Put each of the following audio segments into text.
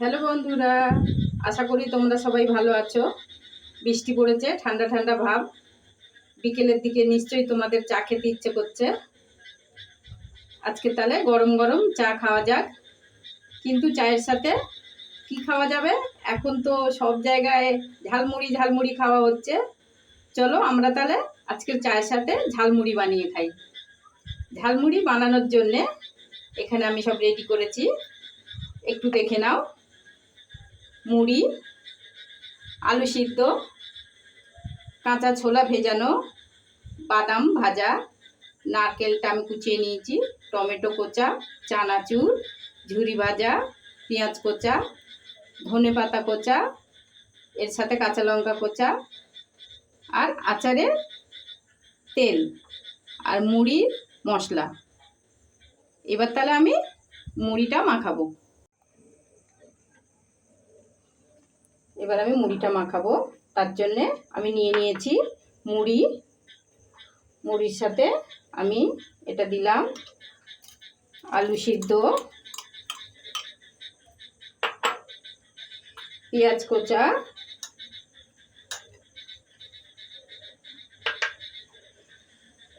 Hello বন্ধুরা, আশা করি তোমরা সবাই ভালো আছো। বৃষ্টি পড়েছে, ঠান্ডা ঠান্ডা ভাব। বিকেলের দিকে নিশ্চয়ই তোমাদের চা খেতে ইচ্ছে করছে। আজকে তাহলে গরম গরম চা খাওয়া যাক। কিন্তু চায়ের সাথে কি খাওয়া যাবে? এখন তো সব জায়গায় ঝালমুড়ি ঝালমুড়ি খাওয়া হচ্ছে। চলো আমরা তাহলে আজকের চায়ের সাথে ঝালমুড়ি বানিয়ে খাই। ঝালমুড়ি বানানোর জন্যে এখানে আমি সব রেডি করেছি, একটু দেখে নাও। মুড়ি, আলু সিদ্ধ, কাঁচা ছোলা ভেজানো, বাদাম ভাজা, নারকেলটা আমি কুচিয়ে নিয়েছি, টমেটো কোচা, চানাচুর, ঝুরি ভাজা, পেঁয়াজ কোচা, ধনেপাতা কোচা, এর সাথে কাঁচা লঙ্কা কোচা, আর আচারের তেল আর মুড়ির মশলা। এবার তাহলে আমি মুড়িটা মাখাবো। তার জন্যে আমি নিয়ে নিয়েছি মুড়ি। মুড়ির সাথে আমি এটা দিলাম আলু সিদ্ধ, পেঁয়াজ কোচা,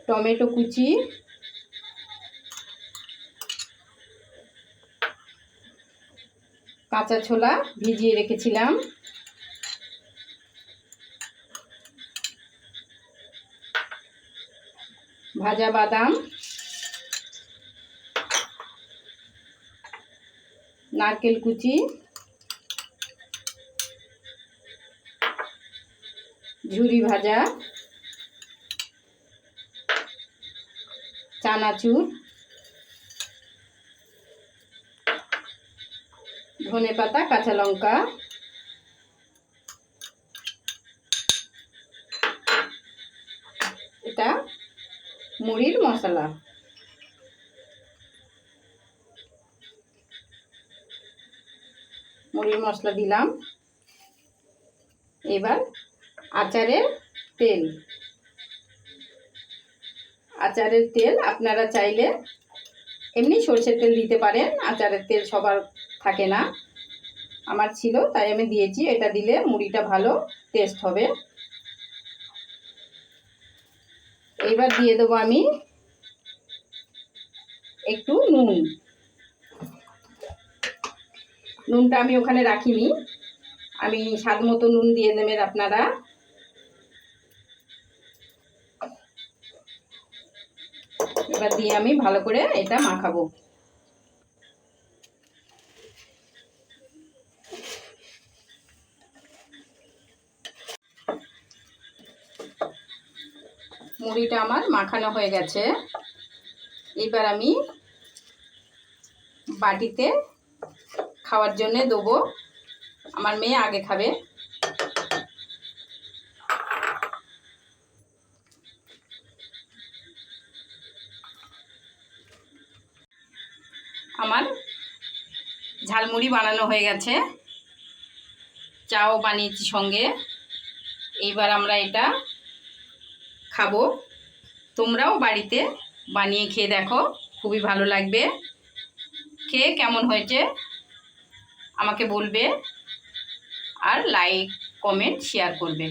টমেটো কুচি, কাঁচা ছোলা ভিজিয়ে রেখেছিলাম, ভাজা বাদাম, নারকেল কুচি, ঝুরি ভাজা, চানাচুর, ধনেপাতা, কাঁচা লঙ্কা, এটা মুড়ির মশলা। মুড়ির মশলা দিলাম। এবার আচারের তেল। আচারের তেল আপনারা চাইলে এমনি সরষের তেল দিতে পারেন, আচারের তেল সবার থাকে না, আমার ছিল তাই আমি দিয়েছি। এটা দিলে মুড়িটা ভালো টেস্ট হবে। এইবার দিয়ে দেবো আমি একটু নুন। নুনটা আমি ওখানে রাখিনি, আমি স্বাদ মতো নুন দিয়ে নেবেন আপনারা। এবার দিয়ে আমি ভালো করে এটা মাখাবো। মুড়িটা আমার মাখানো হয়ে গেছে। এবার আমি বাটিতে খাওয়ার জন্যে দেবো। আমার মেয়ে আগে খাবে। আমার ঝালমুড়ি বানানো হয়ে গেছে, চাও বানিয়েছি সঙ্গে। এইবার আমরা এটা খাবো। তোমরাও বাড়িতে বানিয়ে খেয়ে দেখো, খুবই ভালো লাগবে। খেয়ে কেমন হয়েছে আমাকে বলবে, আর লাইক কমেন্ট শেয়ার করবে।